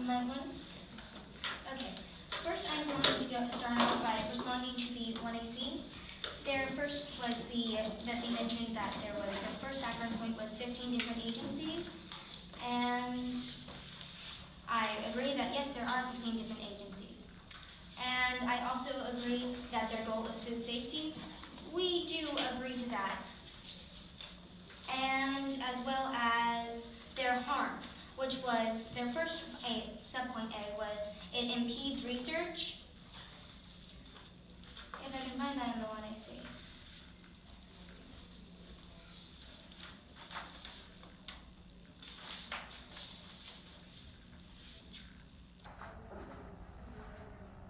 my ones? Okay. First, I'm going to start off by responding to the 1AC. There first was that they mentioned that there was, the first background point was 15 different agencies. And I agree that yes, there are 15 different agencies. And I also agree that their goal is food safety. We do agree to that. And as well as their harms, which was their first subpoint A was it impedes research. If I can find that in the 1AC.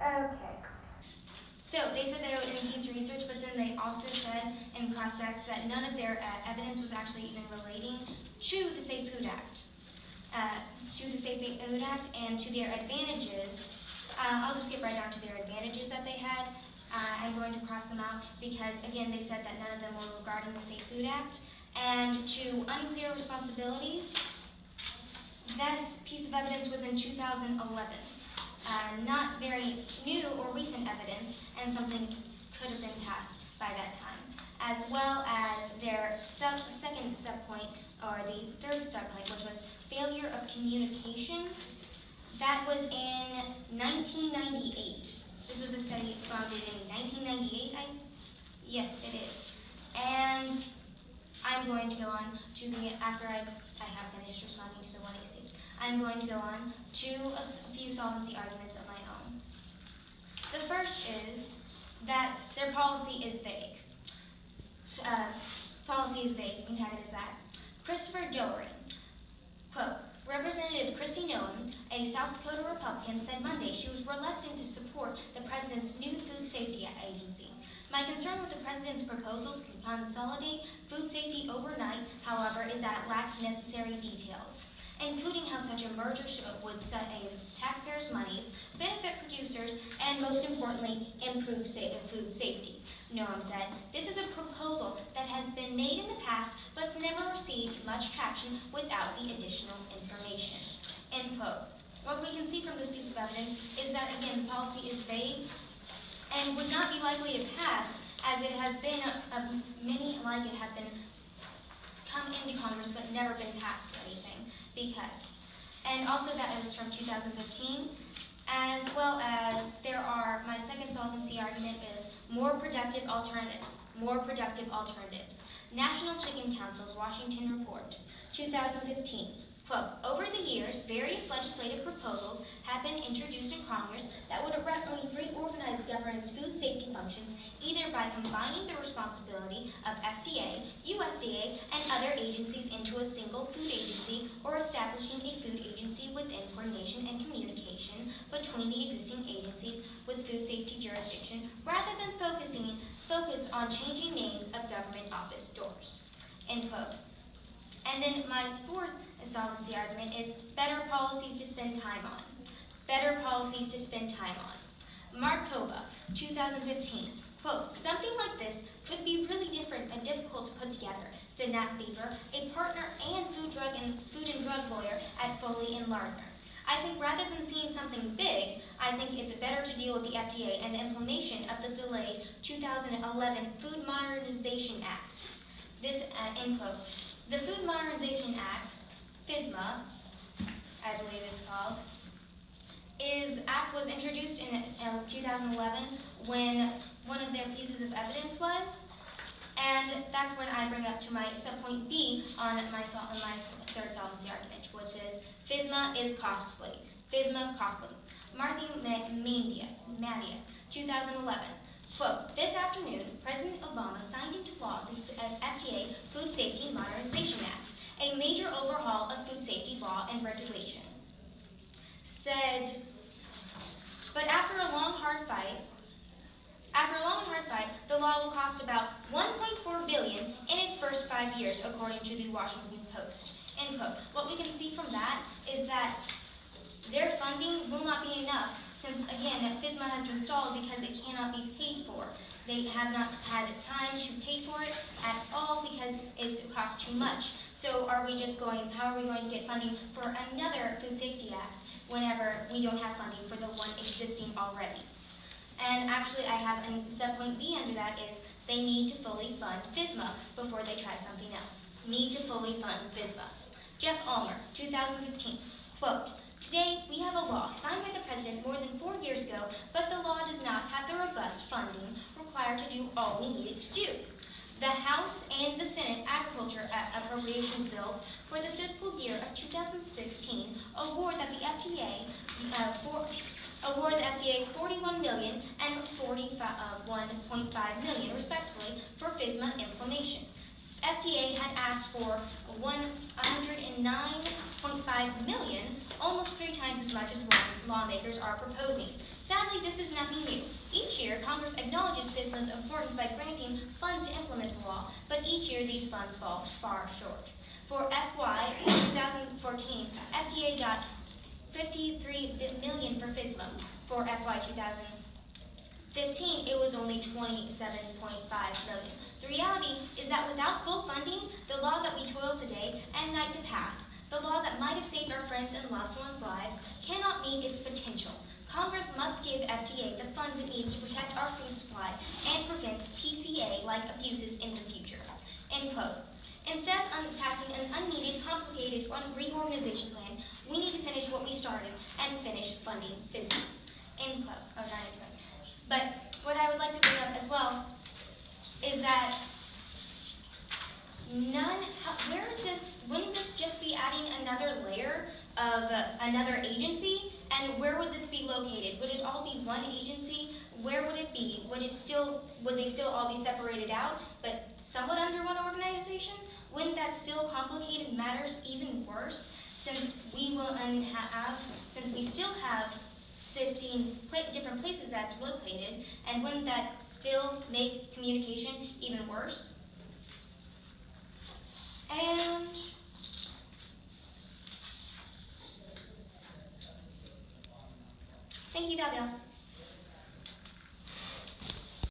Okay. So they said that it impedes research, but then they also said in cross-ex that none of their evidence was actually even relating to the Safe Food Act. To the Safe Food Act and to their advantages. I'll just get right down to their advantages that they had. I'm going to cross them out because, again, they said that none of them were regarding the Safe Food Act. And to unclear responsibilities, this piece of evidence was in 2011. Not very new or recent evidence, and something could have been passed by that time. As well as their second subpoint, or the third subpoint, which was failure of communication. That was in 1998. This was a study founded in 1998. Yes, it is. And I'm going to go on to after I have finished responding to the 1AC. I'm going to go on to a few solvency arguments of my own. The first is that their policy is vague. Policy is vague. You can tag it as that. Christopher Doering, quote, Representative Kristi Noem, a South Dakota Republican, said Monday she was reluctant to support the president's new food safety agency. My concern with the president's proposal to consolidate food safety overnight, however, is that it lacks necessary details, including how such a merger would save taxpayers' monies, benefit producers, and most importantly, improve food safety. Noem said, this is a proposal that has been made in the past but's never received much traction without the additional information. End quote. What we can see from this piece of evidence is that, again, the policy is vague and would not be likely to pass, as it has been, many like it have been come into Congress but never been passed or anything, because. And also that is from 2015, as well as my second solvency argument is more productive alternatives. More productive alternatives. National Chicken Council's Washington Report, 2015. Quote, over the years, various legislative proposals have been introduced in Congress that would abruptly reorganize government's food safety functions either by combining the responsibility of FDA, USDA, and other agencies into a single food agency or establishing a food agency within coordination and communication between the existing agencies with food safety jurisdiction rather than focus on changing names of government office doors. End quote. And then my fourth solvency argument is better policies to spend time on. Better policies to spend time on. Markova, 2015. Quote, something like this could be really different and difficult to put together, said Nat Beaver, a partner and food and drug lawyer at Foley and Lardner. I think rather than seeing something big, I think it's better to deal with the FDA and the implementation of the delayed 2011 Food Modernization Act. This, end quote. The Food Modernization Act, FSMA, I believe it's called, was introduced in 2011 when one of their pieces of evidence was, and that's when I bring up to my subpoint B on my third solvency argument, which is FSMA is costly. FSMA costly. Martha Madia, 2011. Quote, this afternoon, President Obama signed into law the FDA Food Safety Modernization Act, a major overhaul of food safety law and regulation. Said, but after a long hard fight, the law will cost about $1.4 billion in its first 5 years, according to the Washington Post. End quote. What we can see from that is that their funding will not be enough since, again, FSMA has been stalled because it cannot be paid for. They have not had time to pay for it at all because it costs too much. So how are we going to get funding for another Food Safety Act whenever we don't have funding for the one existing already? And actually, I have a subpoint B under that is they need to fully fund FSMA before they try something else. Need to fully fund FSMA. Jeff Ulmer, 2015, quote, "Today, we have a law signed by the President more than 4 years ago, but the law does not have the robust funding required to do all we need it to do. The House and the Senate Agriculture Appropriations Bills for the fiscal year of 2016 award the FDA $41 million and $41.5 million, respectively, for FSMA implementation. FDA had asked for $109.5 million, almost 3 times as much as what lawmakers are proposing. Sadly, this is nothing new. Each year, Congress acknowledges FSMA's importance by granting funds to implement the law, but each year these funds fall far short. For FY 2014, FDA got $53 million for FSMA. For FY 2015, it was only $27.5 million. The reality is that without full funding, the law that we toil today and night to pass, the law that might have saved our friends and loved ones' lives, cannot meet its potential. Congress must give FDA the funds it needs to protect our food supply and prevent PCA-like abuses in the future." End quote. Instead of passing an unneeded, complicated reorganization plan, we need to finish what we started and finish funding FSMA. End quote. Oh, that is good. But what I would like to bring up as well is that wouldn't this just be adding another layer of another agency? And where would this be located? Would it all be one agency? Where would it be? Would they still all be separated out, but somewhat under one organization? Wouldn't that still complicate matters even worse, since we still have 15 different places that's located, and wouldn't that still make communication even worse? And thank you, Gabrielle.